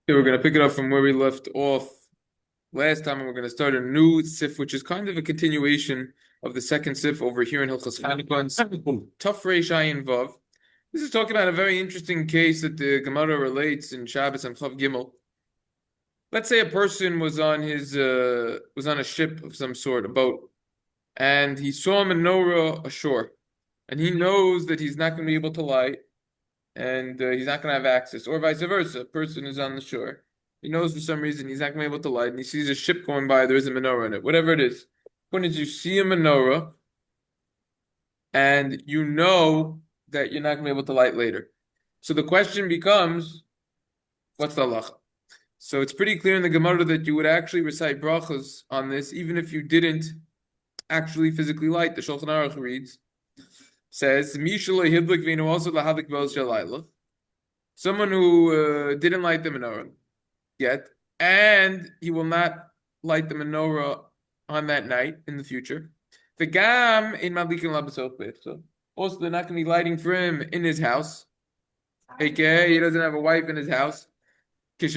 Okay, we're going to pick it up from where we left off last time, and we're going to start a new sif, which is kind of a continuation of the second sif over here in Hilchos Chanukah and Taf Reish Ayin Vav. This is talking about a very interesting case that the Gemara relates in Shabbos and Chav Gimel. Let's say a person was on a ship of some sort, a boat, and he saw a menorah ashore, and he knows that he's not going to be able to light, and he's not going to have access, or vice versa. A person is on the shore. He knows for some reason he's not going to be able to light, and he sees a ship going by. There is a menorah in it, whatever it is. When you see a menorah, and you know that you're not going to be able to light later. So the question becomes, what's the halacha? So it's pretty clear in the Gemara that you would actually recite brachas on this, even if you didn't actually physically light. The Shulchan Aruch reads, says, someone who didn't light the menorah yet, and he will not light the menorah on that night in the future. The gam in madlikin. So also they're not going to be lighting for him in his house. aka he doesn't have a wife in his house. So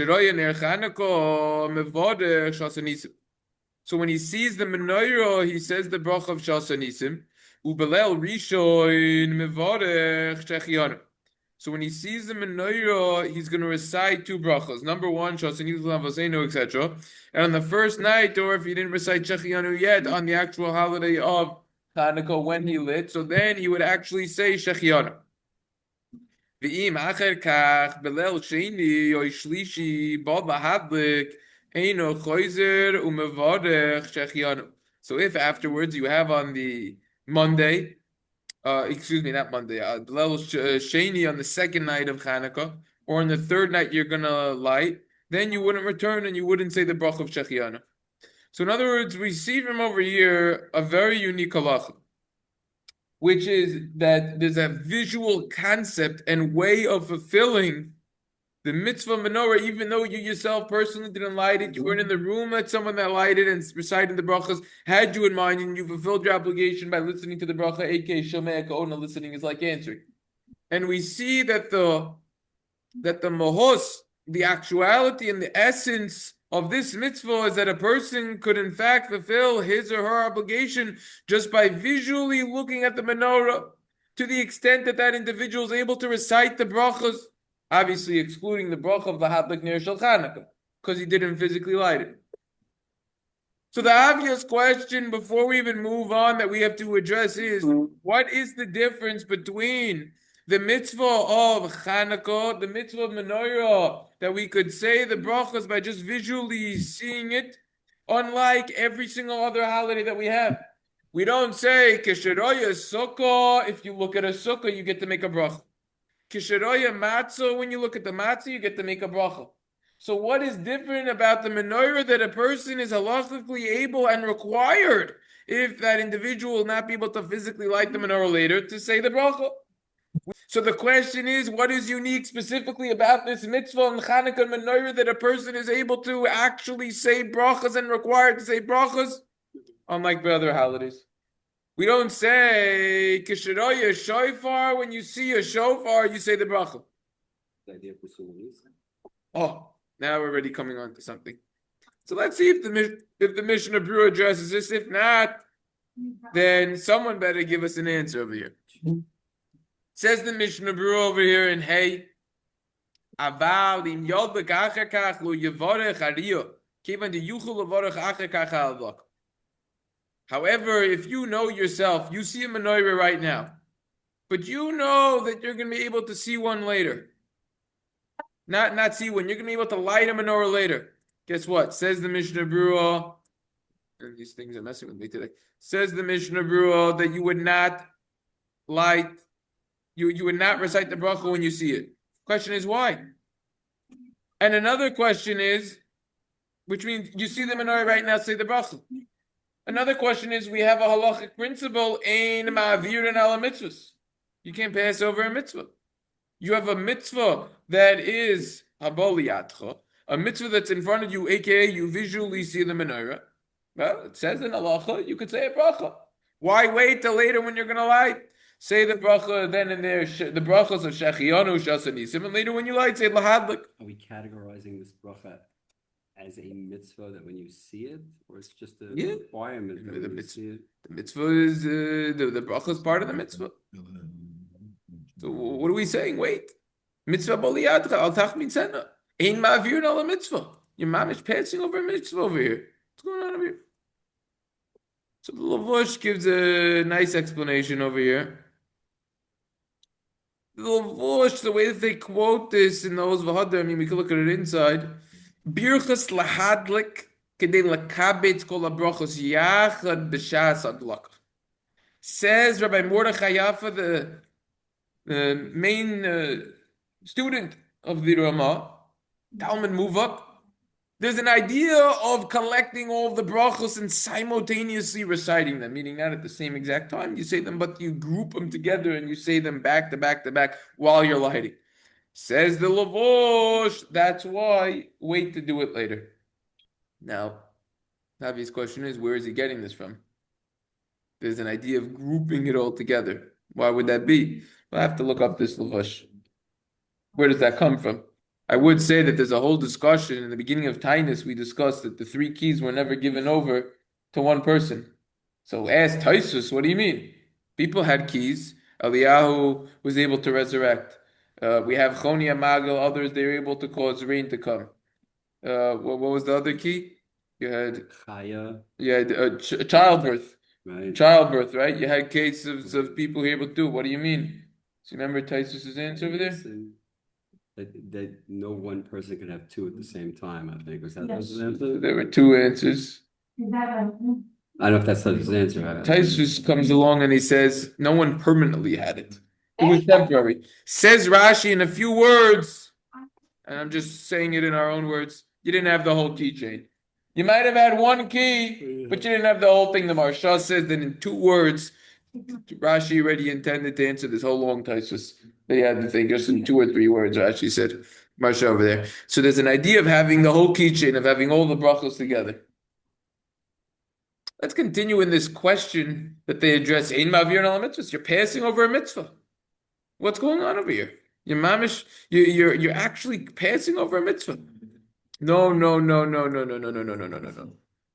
when he sees the menorah, he says the bracha of Shasanisim. Ubelel Rishon Mevorech Shechianu. So when he sees the menorah, he's going to recite two brachas. Number one, Shasanisim Lavosenu, etc. And on the first night, or if he didn't recite Shechianu yet, on the actual holiday of Hanukkah when he lit, so then he would actually say Shechianu. V'im acher kach belel sheni oy shlishi bod lahadlik eino choizer umevarech shechianu. So if afterwards you have on the Monday, excuse me, not Monday, belel sheni on the second night of Hanukkah, or on the third night you're gonna light, then you wouldn't return and you wouldn't say the brach of shechianu. So in other words, we see from over here a very unique halacha, which is that there's a visual concept and way of fulfilling the mitzvah menorah, even though you yourself personally didn't light it, you weren't in the room that someone that lighted and recited the brachas had you in mind, and you fulfilled your obligation by listening to the bracha, aka shomei ka'ona, listening is like answering. And we see that the mahos, the actuality and the essence of this mitzvah is that a person could in fact fulfill his or her obligation just by visually looking at the menorah, to the extent that that individual is able to recite the brachas, obviously excluding the bracha of the hadlik ner shel Chanukah, because he didn't physically light it. So the obvious question before we even move on that we have to address is, what is the difference between the mitzvah of Chanukah, the mitzvah of Menorah, that we could say the brachas by just visually seeing it, unlike every single other holiday that we have? We don't say, Kesheroya Sukkah, if you look at a Sukkah, you get to make a bracha. Kesheroya Matzah, when you look at the Matzah, you get to make a bracha. So what is different about the menorah that a person is halachically able and required, if that individual will not be able to physically light the menorah later, to say the bracha? So the question is, what is unique specifically about this mitzvah and Chanukah menorah that a person is able to actually say brachas and required to say brachas, unlike the other holidays? We don't say kishiroya shofar. When you see a shofar, you say the bracha. Oh, now we're already coming on to something. So let's see if the Mishnah Berurah addresses this. If not, then someone better give us an answer over here. Says the Mishnah Berurah over here in Hey, Aval im yod b'kacher kach lo yevorech ariyo kivan de yuchul levorech acher kach halavak. However, if you know yourself, you see a menorah right now, but you know that you're going to be able to see one later. Not see one. You're going to be able to light a menorah later. Guess what? Says the Mishnah Berurah, and these things are messing with me today. Says the Mishnah Berurah that you would not light, you would not recite the bracha when you see it. Question is why? And another question is, which means you see the menorah right now, say the bracha. Another question is, we have a halachic principle, ein ma'avirin ala mitzvahs. You can't pass over a mitzvah. You have a mitzvah that is haboliyatcha, a mitzvah that's in front of you, aka you visually see the menorah. Well, it says in halacha, you could say a bracha. Why wait till later when you're going to light? Say the bracha then and there, the brachas of Shechianu, Shas Nisim, and later when you light, say Lahadlik. Are we categorizing this bracha as a mitzvah that when you see it, or it's just a requirement that when you see it? The mitzvah is the bracha is part of the mitzvah. So what are we saying? Wait, mitzvah boliyadcha al tachmin sena ein ma'avirin al mitzvah. Your mom is passing over a mitzvah over here. What's going on over here? So the Lavush gives a nice explanation over here. The Lavush, the way that they quote this in those Vahadar, I mean, we can look at it inside. Birchas lahadlik kedei lakabetz kol habrachos yachad b'shas adlaka. Says Rabbi Mordechai Yaffa, the main student of the Ramah, Talmud move up. There's an idea of collecting all of the brachos and simultaneously reciting them, meaning not at the same exact time you say them, but you group them together and you say them back to back to back while you're lighting. Says the Lavosh, that's why wait to do it later. Now, the obvious question is, where is he getting this from? There's an idea of grouping it all together. Why would that be? We'll have to look up this Lavosh. Where does that come from? I would say that there's a whole discussion in the beginning of Tainus. We discussed that the 3 keys were never given over to one person. So ask Taisus, what do you mean? People had keys. Eliyahu was able to resurrect. We have Chonia Magal, others, they were able to cause rain to come. What was the other key? You had Chaya. You had childbirth. Right. Childbirth, right? You had cases of people who were able to do. What do you mean? So remember Taisus' answer over there? That no one person can have 2 at the same time, I think. Was that his answer? There were 2 answers. I don't know if that's his answer. Taisus comes along and he says, no one permanently had it. It was temporary. Says Rashi in a few words, and I'm just saying it in our own words, you didn't have the whole keychain. You might have had 1 key, but you didn't have the whole thing. The Maharsha says that in 2 words, Rashi already intended to answer this whole long Taisus. They had to think just in 2 or 3 words, Rashi said, Maharsha over there. So there's an idea of having the whole keychain, of having all the brachos together. Let's continue in this question that they address. Ein ma'avirin al mitzvahs. You're passing over a mitzvah. What's going on over here? You're mamish. You're actually passing over a mitzvah. No.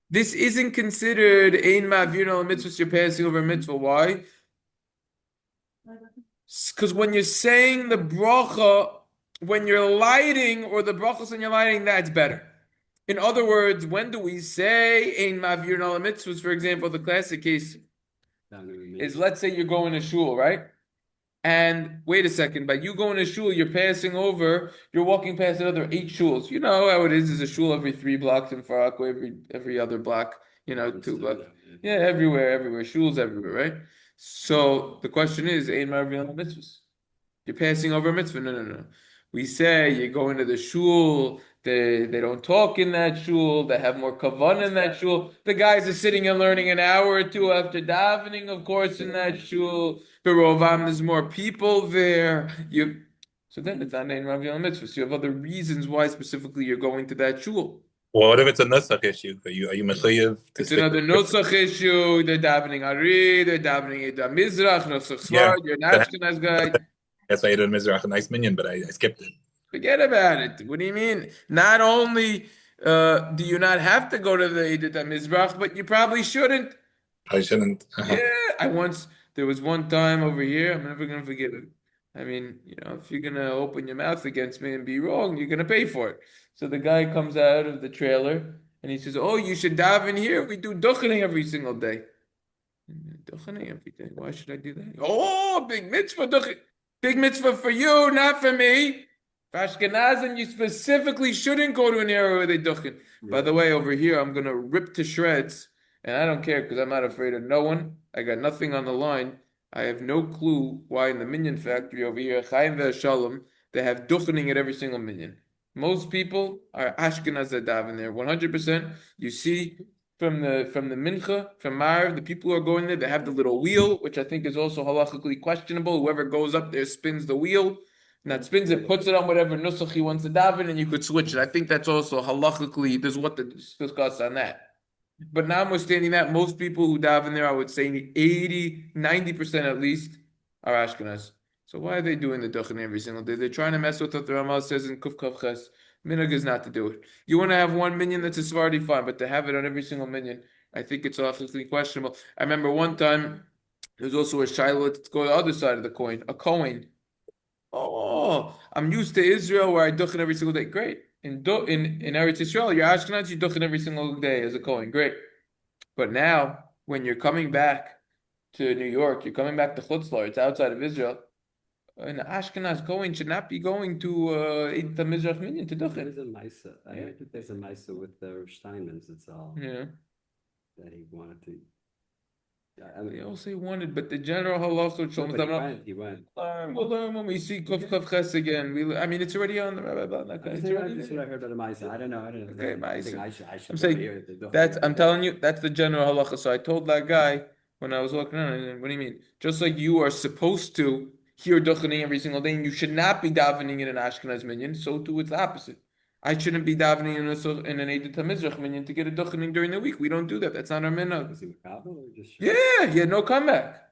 This isn't considered ein ma'avirin al mitzvahs. You're passing over a mitzvah. Why? Because when you're saying the bracha, when you're lighting, or the brachas when you're lighting, that's better. In other words, when do we say ein ma'avirin al mitzvahs? For example, the classic case is, let's say you're going to shul, right? And wait a second, by you going to shul, you're passing over, you're walking past another 8 shuls. You know how it is. There's a shul every 3 blocks in Far Rockaway, every other block, 2 blocks. Yeah, everywhere. Shuls everywhere, right? So the question is, ein ma'avirin al mitzvahs. You're passing over a mitzvah. No. We say you're going to the shul, they don't talk in that shul, they have more kavan in that shul. The guys are sitting and learning an hour or 2 after davening, of course, in that shul. Berovam, there's more people there. So then it's not ein ma'avirin al mitzvahs. You have other reasons why specifically you're going to that shul. Well, what if it's a nusach issue? Are you mechayev? It's another nusach issue. They're davening Ari, they're davening Eda Mizrach, nusach Sfard. You're an Ashkenaz guy. That's why I did Mizrach, a nice minion, but I skipped it. Forget about it. What do you mean? Not only do you not have to go to the Eda Mizrach, but you probably shouldn't. I shouldn't. Yeah, there was one time over here, I'm never going to forget it. I mean, if you're going to open your mouth against me and be wrong, you're going to pay for it. So the guy comes out of the trailer and he says, oh, you should daven here. We do duchening every single day. Duchening every day? Why should I do that? Oh, big mitzvah duchening. Big mitzvah for you, not for me. For Ashkenazim, you specifically shouldn't go to an area where they duchen. Right. By the way, over here, I'm going to rip to shreds. And I don't care because I'm not afraid of no one. I got nothing on the line. I have no clue why in the minion factory over here, Chaim ve'Shalom, they have duchening at every single minion. Most people are Ashkenaz that daven there. 100%. You see from the mincha, from Marv, the people who are going there, they have the little wheel, which I think is also halachically questionable. Whoever goes up there spins the wheel, and that spins it, puts it on whatever nusach he wants to daven, and you could switch it. I think that's also halachically, there's what to discuss on that. But notwithstanding that, most people who daven there, I would say 80, 90% at least, are Ashkenaz. So why are they doing the duchen every single day? They're trying to mess with what the Ramah says in Kuf Kav Ches. Minhag is not to do it. You want to have one minion that's a Svardi, fine, but to have it on every single minion, I think it's awfully questionable. I remember one time there was also a Shiloh, let's go to the other side of the coin, a coin. Oh, I'm used to Israel where I duchen every single day. Great. In Eretz Yisrael, you're Ashkenaz, you duchen every single day as a coin. Great. But now, when you're coming back to New York, you're coming back to Chutzlar, it's outside of Israel. An Ashkenaz going should not be going to the Mizrach Minyan to Duchen. There's a Misa. I heard that there's a Misa with the Steinmans. It's all that he wanted to. I mean, they all say wanted, but the general halacha shows them. He went. We'll learn when we see Kuf Ches again. I mean, it's already on the Rabbi Balak. That's what I heard about the Misa. I don't know. Okay, Misa. I should I'm saying I'm telling you, that's the general halacha. So I told that guy when I was walking around, what do you mean? Just like you are supposed to hear duchening every single day, and you should not be davening in an Ashkenaz minyan, so too it's the opposite. I shouldn't be davening in an Eidet HaMizrach minyan to get a duchening during the week. We don't do that. That's not our minhag. Was he Makabel or just? Yeah, he had no comeback.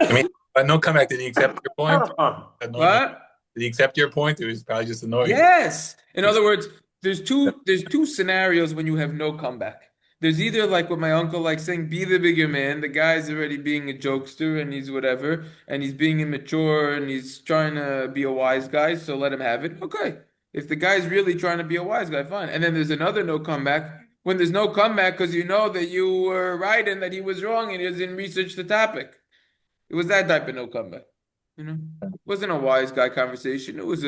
I mean, no comeback. Did he accept your point? What? Did he accept your point? It was probably just annoying. Yes. In other words, there's two scenarios when you have no comeback. There's either like what my uncle likes saying, be the bigger man. The guy's already being a jokester and he's whatever, and he's being immature and he's trying to be a wise guy, so let him have it. Okay. If the guy's really trying to be a wise guy, fine. And then there's another no comeback when there's no comeback because you know that you were right and that he was wrong and he didn't research the topic. It was that type of no comeback. It wasn't a wise guy conversation. It was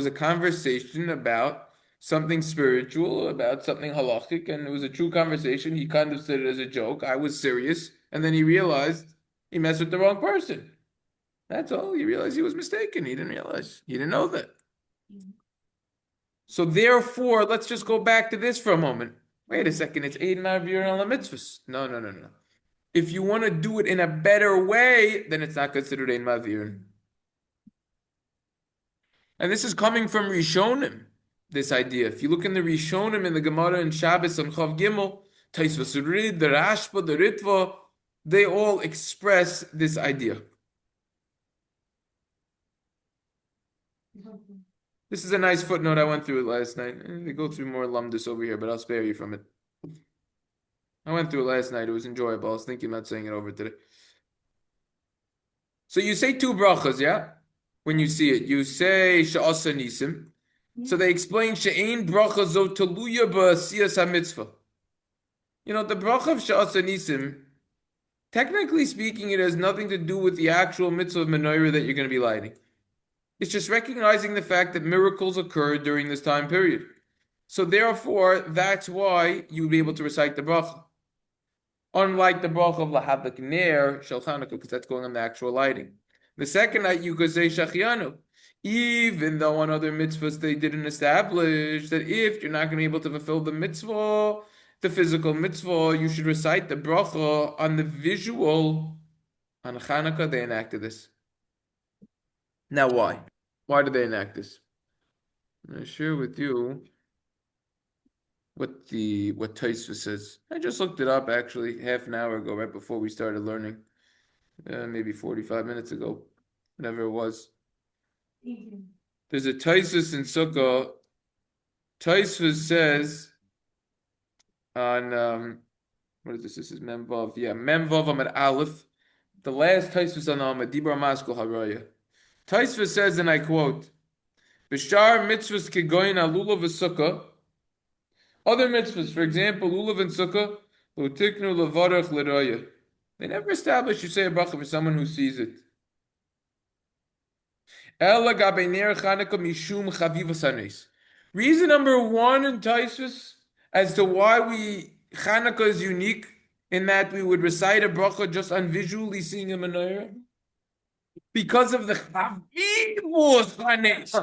a conversation about something spiritual, about something halachic, and it was a true conversation. He kind of said it as a joke. I was serious, and then he realized he messed with the wrong person. That's all. He realized he was mistaken. He didn't realize. He didn't know that. So therefore, let's just go back to this for a moment. Wait a second. It's Eid Ma'avir on the mitzvahs. No. If you want to do it in a better way, then it's not considered Eid Ma'avir. And this is coming from Rishonim, this idea. If you look in the Rishonim, in the Gemara and Shabbos and Chav Gimel, Taisvas Urid, the Rashba, the Ritva, they all express this idea. This is a nice footnote. I went through it last night. They go through more lumdus over here, but I'll spare you from it. I went through it last night. It was enjoyable. I was thinking about saying it over today. So you say two brachas, yeah? When you see it, you say Sha'asa Nisim. So they explain She'ein bracha zo teluya ba'asiyas hamitzvah. The bracha of Sha'asa Nisim, technically speaking, it has nothing to do with the actual mitzvah of Menorah that you're going to be lighting. It's just recognizing the fact that miracles occurred during this time period. So therefore, that's why you'd be able to recite the bracha. Unlike the bracha of Lahadlik Ner, Shel Chanukah, because that's going on the actual lighting. The second night you could say Shachianu, even though on other mitzvahs they didn't establish that if you're not going to be able to fulfill the mitzvah, the physical mitzvah, you should recite the bracha on the visual. On Chanukah, they enacted this. Now, why? Why did they enact this? I'm going to share with you what Tosfos says. I just looked it up actually half an hour ago, right before we started learning. Maybe 45 minutes ago, whatever it was. There's a Tosfos in Sukkah. Tosfos says on what is this? This is Memvav. Yeah, Memvav Amad Aleph. The last Tosfos on Amad Dibra Maskul Haraya. Tosfos says, and I quote: "B'shar mitzvahs kegoyin alulav v'sukkah." Other mitzvahs, for example, lulav and sukkah, utiknu levarach l'raya. They never established you say a bracha for someone who sees it. Reason number one in Tosfos as to why Chanukah is unique in that we would recite a bracha just on visually seeing a menorah, because of the chavivus chanes,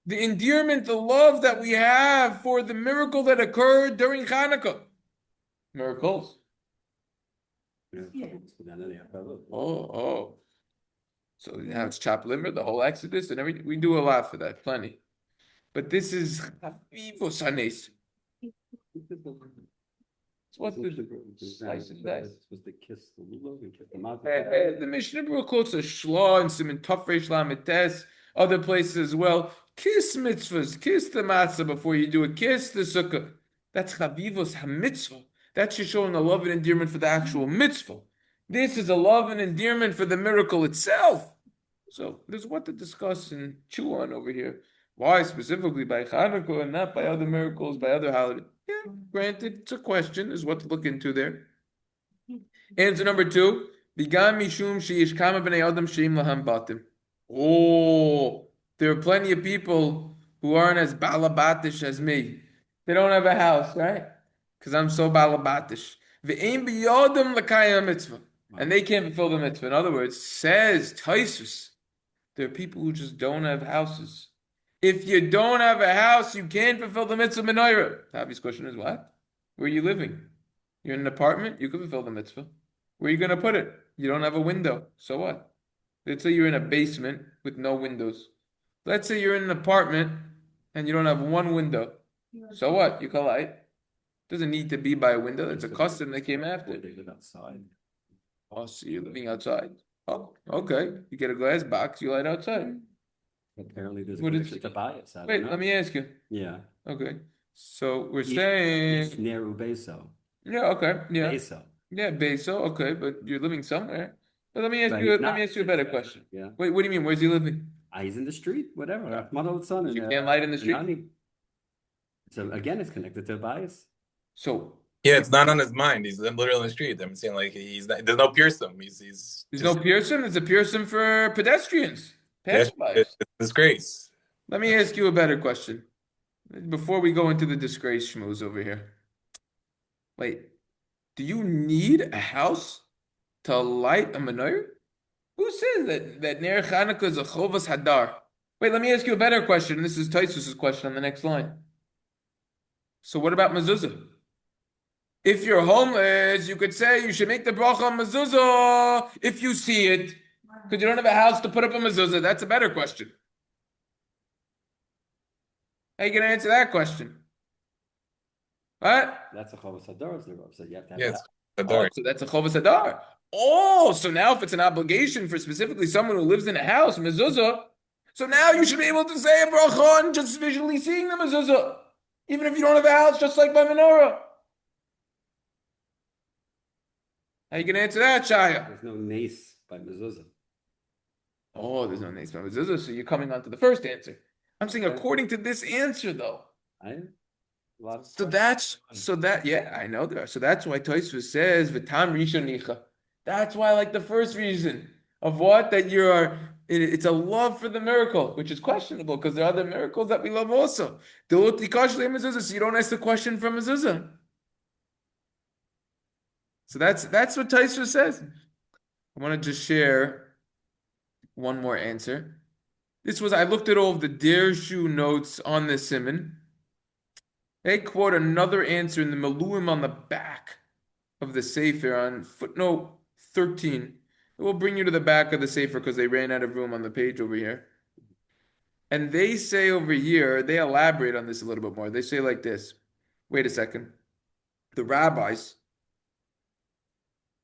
the endearment, the love that we have for the miracle that occurred during Chanukah. Miracles. Oh. So now it's chopped liver, the whole Exodus, and everything. We do a lot for that, plenty. But this is chavivus hanes. What's the slice and dice? Supposed to kiss the lulav and kiss the mouth. The Mishnah Berurah quotes a shlah and some in Tafresh Lametes, other places as well. Kiss mitzvahs, kiss the matzah before you do it, kiss the sukkah. That's chavivos hamitzvah. That's just showing a love and endearment for the actual mitzvah. This is a love and endearment for the miracle itself. So there's what to discuss and chew on over here. Why specifically by Chanukah and not by other miracles, by other holidays? Yeah, granted, it's a question. There's what to look into there. Answer number 2. Bigan mishum sheyish kama b'nei adam sheim laham batim. Oh, there are plenty of people who aren't as balabatish as me. They don't have a house, right? Because I'm so balabatish. Ve'ein biyodem l'kayam mitzvah. And they can't fulfill the mitzvah. In other words, says Taisus, there are people who just don't have houses. If you don't have a house, you can't fulfill the mitzvah Menorah. The obvious question is what? Where are you living? You're in an apartment? You can fulfill the mitzvah. Where are you going to put it? You don't have a window. So what? Let's say you're in a basement with no windows. Let's say you're in an apartment and you don't have one window. So what? You can light. Doesn't need to be by a window. That's a custom that came after. They live outside. Oh, so you're living outside. Oh, okay. You get a glass box, you light outside. Apparently there's a What is- connection to bias. Wait, let me ask you. Yeah. Okay. So we're saying Near Ubeso. yeah, okay. Yeah. Beso. Yeah, Beso, okay, but you're living somewhere. But let me ask But you he's let not. me ask you a better question. Yeah. Wait, what do you mean? Where's he living? He's in the street, whatever. Rahman son. You can't light in the street? So again, it's connected to bias. So Yeah, it's not on his mind. He's literally on the street. I'm saying like he's not, there's no Pearson. He's there's just, no Pearson, there's a Pearson for pedestrians. Passerbys. it's a disgrace. Let me ask you a better question. Before we go into the disgrace schmooze over here. Wait, do you need a house to light a menorah? Who says that Ner Chanukah is a chovas hadar? Wait, let me ask you a better question. This is Taisus' question on the next line. So what about mezuzah? If you're homeless, you could say you should make the bracha on mezuzah if you see it, because you don't have a house to put up a mezuzah. That's a better question. How are you going to answer that question? What? That's a chovas hadar, so you have to have Yes, that. Adar. So that's a chovas hadar. Oh, so now if it's an obligation for specifically someone who lives in a house, mezuzah, so now you should be able to say a bracha on just visually seeing the mezuzah, even if you don't have a house, just like by menorah. How you going to answer that, Shaya? There's no nace by mezuzah. Oh, there's no nace by mezuzah, so you're coming on to the first answer. I'm saying according to this answer, though. Yeah, I know there are. So that's why Tosfos says v'tam rishonicha. That's why, like the first reason of what that it's a love for the miracle, which is questionable because there are other miracles that we love also. So you don't ask the question from mezuzah. So that's what Tosfos says. I want to just share one more answer. I looked at all of the Dirshu notes on the Siman. They quote another answer in the Meluim on the back of the Sefer on footnote 13. It will bring you to the back of the Sefer because they ran out of room on the page over here. And they say over here, they elaborate on this a little bit more. They say like this. Wait a second. The rabbis,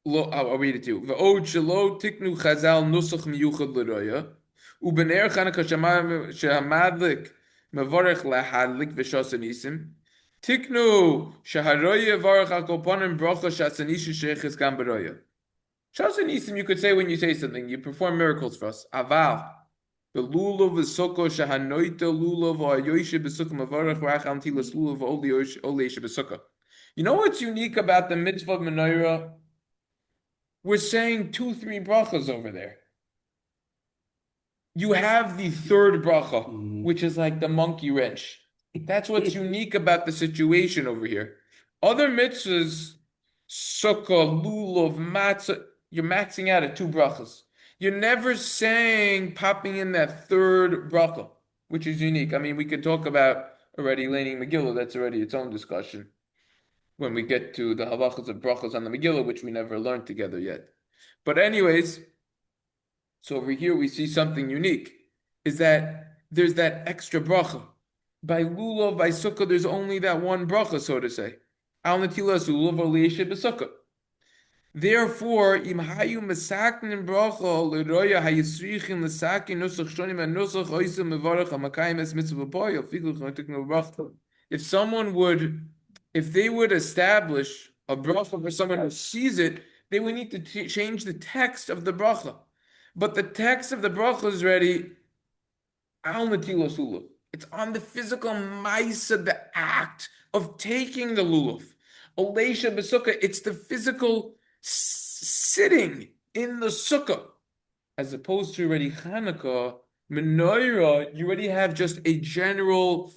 I'll read it to you. V'od shelo tiknu chazal nusach miyuchad l'roya. Ubener Chanukah shehamadlik mevorech lahadlik v'shasanisim. Tiknu shaharoya varach akopanim bracha shasanishi sheches gam beroya. Shasanisim, you could say when you say something, you perform miracles for us. Aval. The lulav v'soko shahanoita lulav v'ayoyshe b'sukkah mevorech rachal tilas lulav v'oleyeshe b'sukkah. You know what's unique about the mitzvah of Menorah? We're saying 2-3 brachas over there. You have the third bracha, which is like the monkey wrench. That's what's unique about the situation over here. Other mitzvahs, sukkah, lulav, matzah, you're maxing out at 2 brachas. You're never saying popping in that third bracha, which is unique. I mean, we could talk about already laning Megillah. That's already its own discussion when we get to the halachas of brachas on the Megillah, which we never learned together yet. But anyways, so over here we see something unique, is that there's that extra bracha. By lulav, by sukkah, there's only that one bracha, so to say. al netilas lulav leisha b'sukkah. Therefore, im hayu mesaknin bracha leroya hayisrichin lesakin nusach shonim and nusach oisim mevarach hamakayim es mitzvah b'poyel figul chontiknu bracha. If someone would, if they would establish a bracha for someone who sees it, they would need to change the text of the bracha. But the text of the bracha is ready al netilas lulav. It's on the physical maisa, the act of taking the lulav. Oleisha b'sukkah, it's the physical sitting in the sukkah. As opposed to already Hanukkah, Menorah, you already have just a general,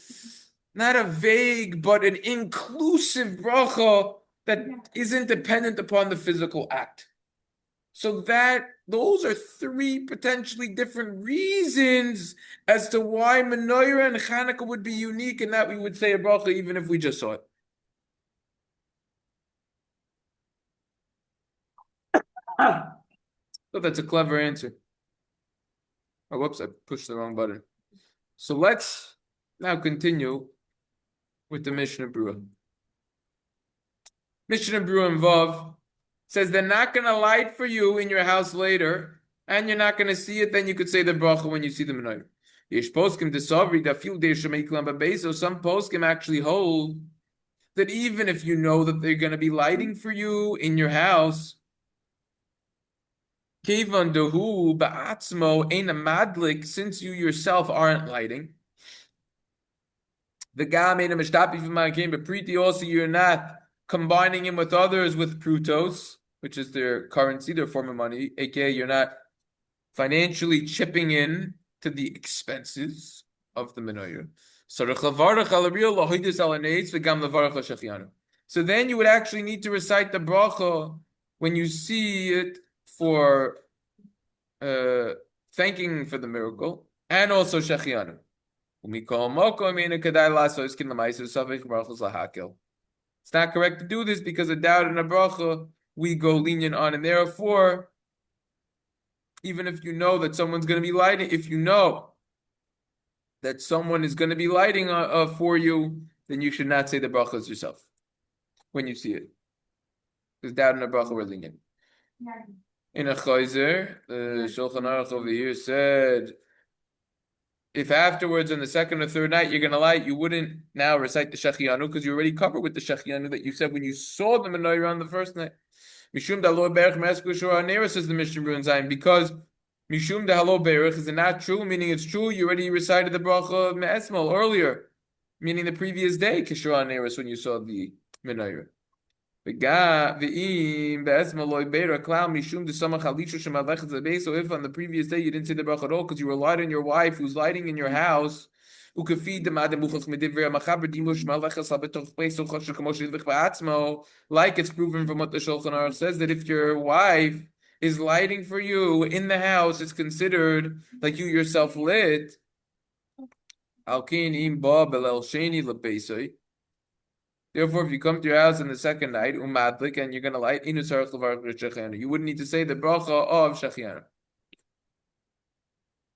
not a vague, but an inclusive bracha that isn't dependent upon the physical act. So those are three potentially different reasons as to why Menorah and Hanukkah would be unique, and that we would say a bracha even if we just saw it. So that's a clever answer. Oh, whoops, I pushed the wrong button. So let's now continue with the Mishnah Berurah. Mishnah Berurah Vav says they're not going to light for you in your house later, and you're not going to see it, then you could say the bracha when you see the menorah. Some poskim actually hold that even if you know that they're going to be lighting for you in your house, Kevan dehu ba'atzmo ein a madlik, since you yourself aren't lighting. The guy made a mishtapi from my game, but priti also you're not combining him with others with prutos, which is their currency, their form of money. aka you're not financially chipping in to the expenses of the menorah. So then you would actually need to recite the bracha when you see it for thanking for the miracle, and also shechianu. It's not correct to do this because a doubt and a bracha we go lenient on, and therefore, even if you know that someone's going to be lighting, if you know that someone is going to be lighting for you, then you should not say the brachas yourself when you see it. Because doubt and a bracha were lenient. In a chayzer, the Shulchan Aruch over here said, if afterwards on the second or third night you're going to light, you wouldn't now recite the shechianu because you're already covered with the shechianu that you said when you saw the menorah on the first night. Mishum da halo berach me'esku shor hanera, says the Mishnah Berurah Zayin, because mishum da halo berach is not true, meaning it's true. You already recited the bracha me'esmol earlier, meaning the previous day kishor haneras when you saw the menorah. So if on the previous day you didn't say the bracha at all because you relied on your wife who's lighting in your house, like it's proven from what the Shulchan Aruch says, that if your wife is lighting for you in the house, it's considered like you yourself lit. Therefore, if you come to your house on the second night, umadlik, and you're going to light, you wouldn't need to say the bracha of shechianu.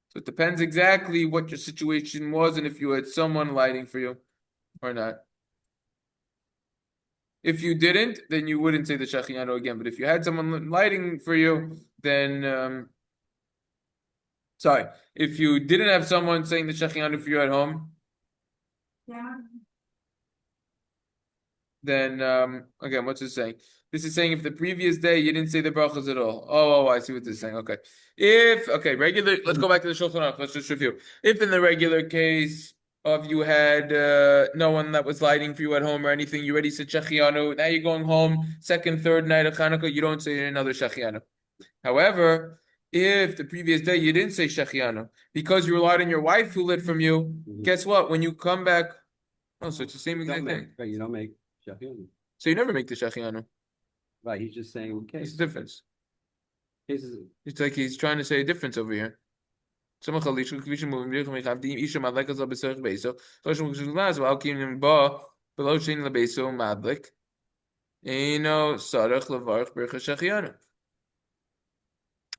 So it depends exactly what your situation was and if you had someone lighting for you or not. If you didn't, then you wouldn't say the shechianu again. But if you had someone lighting for you, then if you didn't have someone saying the shechianu for you at home, then again, what's it saying? This is saying if the previous day you didn't say the brachas at all. Oh, I see what this is saying. Okay. Regular, let's go back to the Shulchan Aruch. Let's just review. If in the regular case of you had no one that was lighting for you at home or anything, you already said shechianu. Now you're going home, second, third night of Hanukkah, you don't say another shechianu. However, if the previous day you didn't say shechianu because you relied on your wife who lit from you, guess what? When you come back, so it's the same exact thing. Right, you don't make shechianu. So you never make the shechianu. Right, he's just saying case. What's the difference? Cases. It's like he's trying to say a difference over here. If I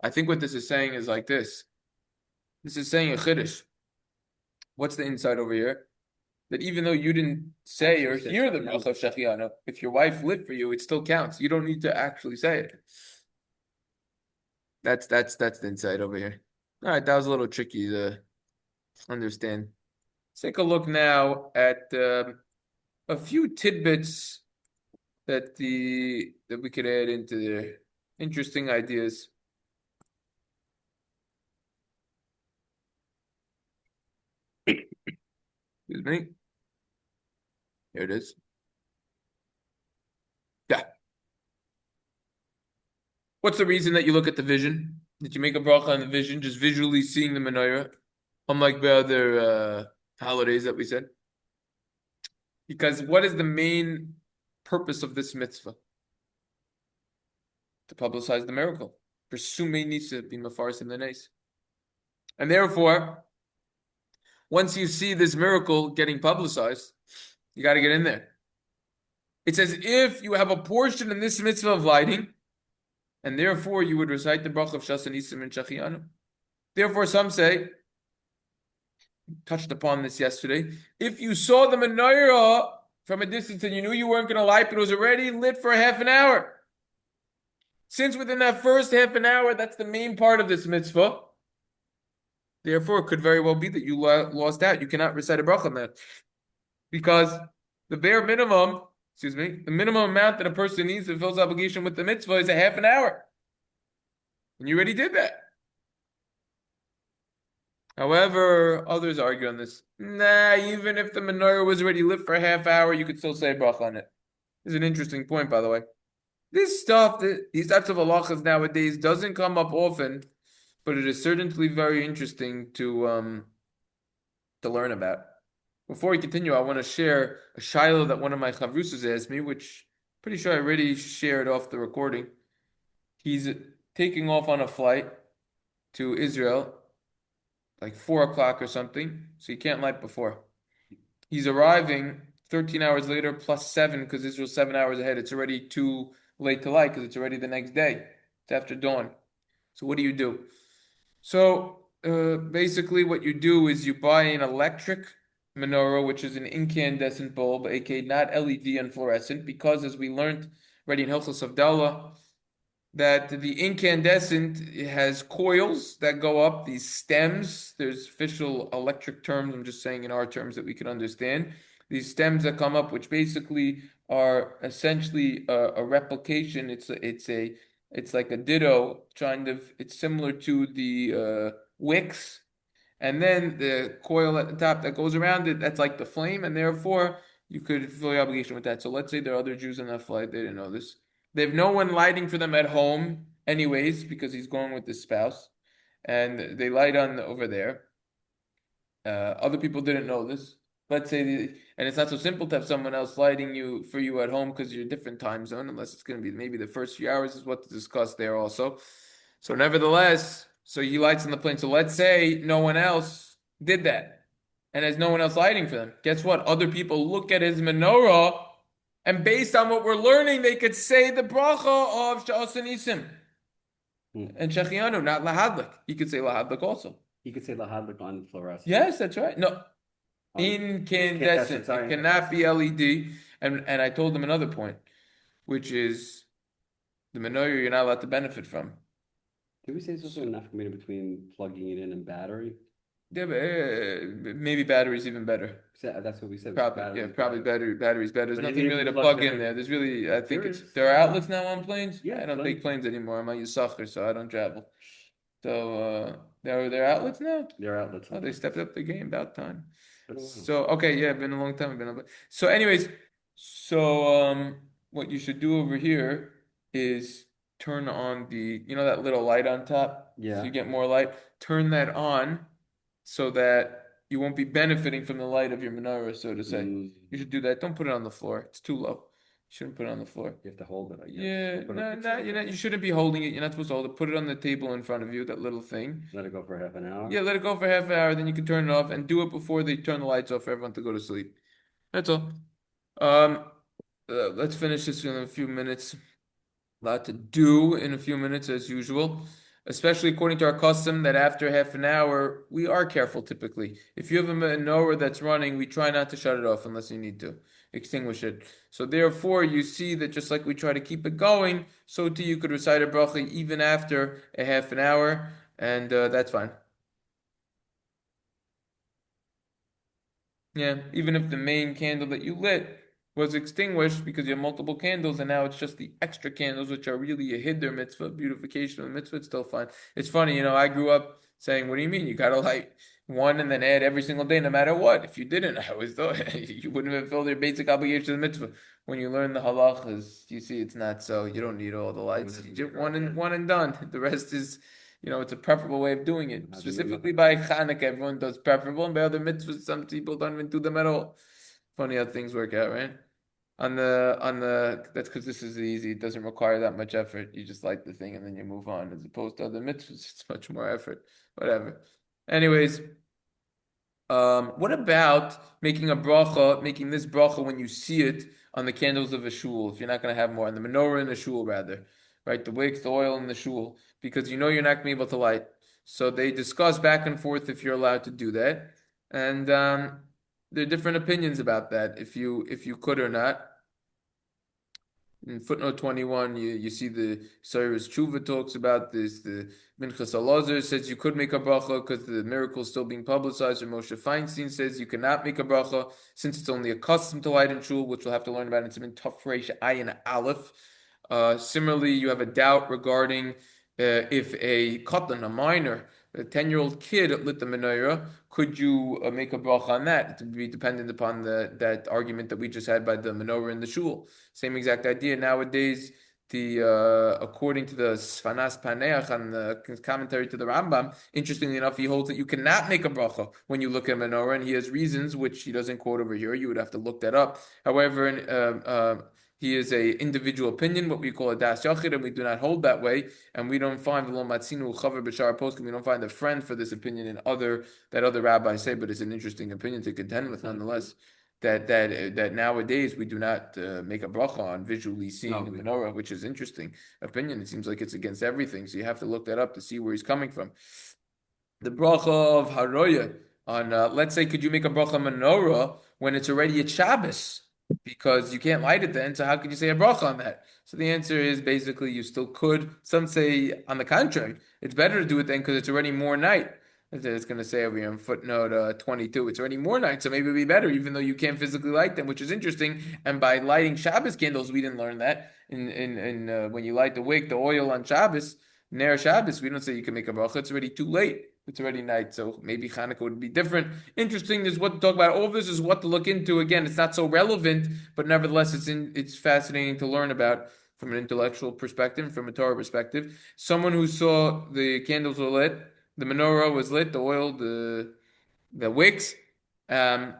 think what this is saying is like this. This is saying a chiddush. What's the inside over here? that even though you didn't say or Actually, hear the yeah. bracha of Shechianu, if your wife lit for you, it still counts. You don't need to actually say it. That's the insight over here. All right, that was a little tricky to understand. Let's take a look now at a few tidbits that we could add into there. Interesting ideas. Excuse me. Here it is. Yeah. What's the reason that you look at the vision? That you make a bracha on the vision, just visually seeing the menorah, unlike the other holidays that we said? Because what is the main purpose of this mitzvah? To publicize the miracle. Pursumei nisa be mafaris in the nace. And therefore, once you see this miracle getting publicized, you got to get in there. It's as if you have a portion in this mitzvah of lighting, and therefore you would recite the bracha of Shas Nisim and Shechianu. Therefore, some say, touched upon this yesterday, if you saw the menorah from a distance and you knew you weren't going to light, but it was already lit for half an hour. Since within that first half an hour, that's the main part of this mitzvah, therefore, it could very well be that you lost out. You cannot recite a bracha on that. Because the bare minimum, the minimum amount that a person needs to fulfill his obligation with the mitzvah is a half an hour. And you already did that. However, others argue on this. Nah, even if the menorah was already lit for a half hour, you could still say bracha on it. This is an interesting point, by the way. This stuff, these types of halachas nowadays doesn't come up often, but it is certainly very interesting to learn about. Before we continue, I want to share a shiloh that one of my chavrusas asked me, which I'm pretty sure I already shared off the recording. He's taking off on a flight to Israel, like 4 o'clock or something, so he can't light before. He's arriving 13 hours later plus 7 because Israel's 7 hours ahead. It's already too late to light because it's already the next day. It's after dawn. So what do? So basically what you do is you buy an electric menorah, which is an incandescent bulb, aka not LED and fluorescent, because as we learned already in Hilchos Havdalah, that the incandescent has coils that go up, these stems. There's official electric terms, I'm just saying in our terms that we can understand. These stems that come up, which basically are essentially a replication. It's like a ditto, kind of. It's similar to the wicks, and then the coil at the top that goes around it, that's like the flame, and therefore you could fulfill your obligation with that. So let's say there are other Jews on that flight, they didn't know this. They have no one lighting for them at home, anyways, because he's going with his spouse, and they light on over there. Other people didn't know this. Let's say, and it's not so simple to have someone else lighting you for you at home because you're a different time zone, unless it's going to be maybe the first few hours is what to discuss there also. So nevertheless, so he lights on the plane. So let's say no one else did that, and there's no one else lighting for them. Guess what? Other people look at his menorah, and based on what we're learning, they could say the bracha of Sha'as Nisim and Shechianu, not lahadlik. He could say lahadlik also. He could say lahadlik on fluorescent. Yes, that's right. No, incandescent. It cannot be LED. And I told them another point, which is the menorah you're not allowed to benefit from. Did we say there's also enough between plugging it in and battery? Yeah, but, maybe battery's even better. That's what we said. Probably, yeah, probably battery's better. There's nothing really to plug in there. There's really, I think there are outlets now on planes. Yeah, I don't take planes anymore. I'm a Yisachar, so I don't travel. So there are outlets now. There are outlets. Oh, they stepped up the game about time. So okay, yeah, been a long time. I've been on. So, anyways, what you should do over here is turn on that little light on top. Yeah. So you get more light. Turn that on, so that you won't be benefiting from the light of your menorah, so to say. You should do that. Don't put it on the floor. It's too low. You shouldn't put it on the floor. You have to hold it, I guess. Yeah, you shouldn't be holding it. You're not supposed to hold it. Put it on the table in front of you, that little thing. Let it go for half an hour? Yeah, let it go for half an hour, then you can turn it off, and do it before they turn the lights off for everyone to go to sleep. That's all. Let's finish this in a few minutes. A lot to do in a few minutes, as usual. especially according to our custom that after half an hour, we are careful typically. If you have a menorah that's running, we try not to shut it off unless you need to extinguish it. So therefore, you see that just like we try to keep it going, so too you could recite a bracha even after a half an hour, and that's fine. Yeah, even if the main candle that you lit was extinguished because you have multiple candles and now it's just the extra candles, which are really a hiddur mitzvah, beautification of the mitzvah, it's still fine. It's funny, I grew up saying, what do you mean? You gotta light one and then add every single day, no matter what. If you didn't, I always thought you wouldn't have fulfilled your basic obligation of the mitzvah. When you learn the halachas, you see it's not so. You don't need all the lights. You just one and done. The rest is it's a preferable way of doing it. Specifically by Chanukah, everyone does preferable, and by other mitzvahs, some people don't even do them at all. Funny how things work out, right? On the that's because this is easy. It doesn't require that much effort. You just light the thing and then you move on. As opposed to other mitzvahs, it's much more effort. Whatever. Anyways, what about making making this bracha when you see it on the candles of a shul, if you're not going to have more, on the menorah in the shul rather, right? The wicks, the oil in the shul, because you know you're not going to be able to light. So they discuss back and forth if you're allowed to do that, and there are different opinions about that, if you could or not. In footnote 21, you see the Cyrus Tshuva talks about this. The Minchas Elazar says you could make a bracha because the miracle is still being publicized. Or Moshe Feinstein says you cannot make a bracha since it's only a custom to light in shul, which we'll have to learn about in Siman Taf Reish Ayin Aleph. Similarly, you have a doubt regarding if a katan, a minor, a 10-year-old kid lit the menorah, could you make a bracha on that? It would be dependent upon that argument that we just had by the menorah in the shul. Same exact idea. Nowadays, according to the Sfanas Paneach and the commentary to the Rambam, interestingly enough, he holds that you cannot make a bracha when you look at menorah, and he has reasons which he doesn't quote over here. You would have to look that up. However, he is a individual opinion, what we call a das yachid, and we do not hold that way. And we don't find we don't find a friend for this opinion in that other rabbis say, but it's an interesting opinion to contend with nonetheless. That nowadays we do not make a bracha on visually seeing the menorah, which is interesting opinion. It seems like it's against everything, so you have to look that up to see where he's coming from. The bracha of haroya on let's say, could you make a bracha menorah when it's already at Shabbos? Because you can't light it then, so how could you say a bracha on that? So the answer is basically you still could. Some say on the contrary, it's better to do it then because it's already more night. It's going to say over here in footnote 22, it's already more night, so maybe it'd be better, even though you can't physically light them, which is interesting. And by lighting Shabbos candles, we didn't learn that. In when you light the wick, the oil on Shabbos, Ner Shabbos, we don't say you can make a bracha. It's already too late. It's already night, so maybe Hanukkah would be different. Interesting is what to talk about. All of this is what to look into. Again, it's not so relevant, but nevertheless, it's fascinating to learn about from an intellectual perspective, from a Torah perspective. Someone who saw the candles were lit, the menorah was lit, the oil, the wicks, and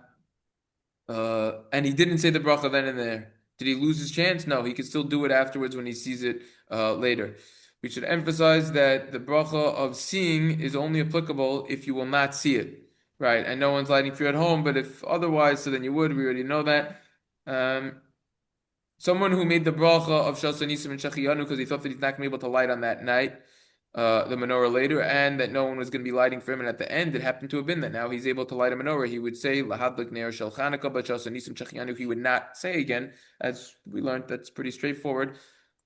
he didn't say the bracha then and there. Did he lose his chance? No, he could still do it afterwards when he sees it later. We should emphasize that the bracha of seeing is only applicable if you will not see it, right? And no one's lighting for you at home, but if otherwise, so then you would. We already know that. Someone who made the bracha of Shas Nisim and Shechiyanu because he thought that he's not going to be able to light on that night, the menorah later, and that no one was going to be lighting for him. And at the end, it happened to have been that now he's able to light a menorah. He would say Lahadlik Ner Shel Chanukah, but Shas Nisim Shechiyanu he would not say again, as we learned. That's pretty straightforward.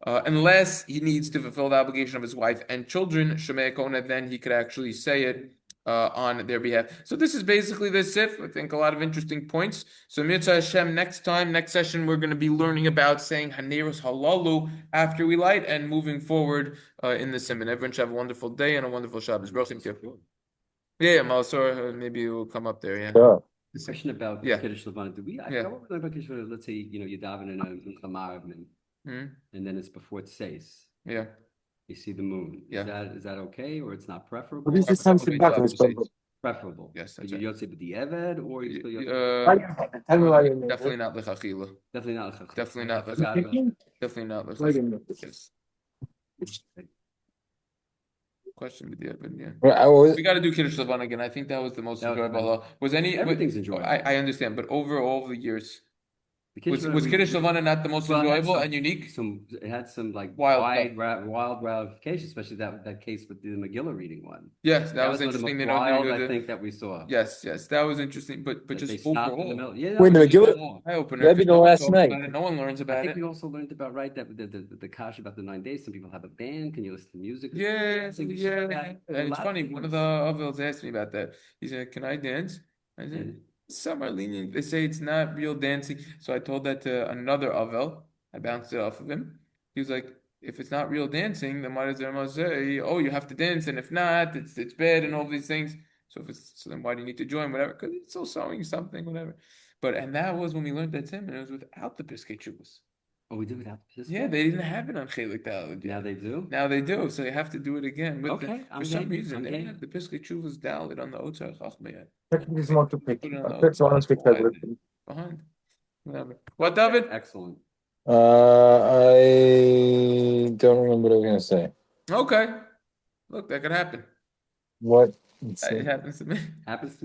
Unless he needs to fulfill the obligation of his wife and children, Shemei Kona, then he could actually say it on their behalf. So this is basically the sif. I think a lot of interesting points. So Mitzvah Hashem, next session, we're going to be learning about saying Haneros Halalu after we light and moving forward in the simon. Everyone should have a wonderful day and a wonderful Shabbos. Yeah, Malasor, maybe we'll come up there. Yeah. Sure. The question about Kiddush Levana. Do we? I Yeah. forgot about Kiddush Levana. Let's say you daven in a Chamav and then it's before it says. Yeah. You see the moon. Yeah. Is that okay or it's not preferable? This is something Preferable. Yes, that's you right. don't say the Eved or you still definitely not lechachila. Definitely not lechachila. Definitely not I forgot about lechachila. Definitely not lechachila. Yes. Question with the Evan, yeah. We got to do Kiddush Lavan again. I think that was the most enjoyable. Was any? Everything's enjoyable. I understand, but over all the years, Was Kiddush Levana not the most enjoyable and unique? It had some like Wild wild ramifications, especially that case with the Megillah reading one. Yes, That was was one of the interesting. most wild, I think, that we saw. Yes, that was interesting. But Like just they stopped in the overall, middle. Yeah, Wait, the that was Megillah? eye opener. That'd be the last night. No one learns I about think it. we also learned about the kash about the 9 days. Some people have a band. Can you listen to music? Yeah. And And it's funny. One of the Avils asked me about that. He said, "Can I dance?" I said, "Some are lenient. They say it's not real dancing." So I told that to another Avel. I bounced it off of him. He was like, "If it's not real dancing, then why does the Rama say, oh, you have to dance, and if not, it's bad and all these things." So then why do you need to join? Whatever, because it's still showing something, whatever. And that was when we learned that Tim, and it was without the Piskei Chuvas. Oh, we did without the Piskei? Yeah, they didn't have it on Chelik Daled. Now they do? Now they do, so you have to do it again. For some reason, they game. didn't have the Piskei Chuvas Daled on the Otzar Chachma yet. Technically, it's more to pick. Put it on the That's one aspect I would. behind. Whatever. What, David? Excellent. I don't remember what I was gonna say. Okay. Look, that could happen. What? It happens to me. Happens to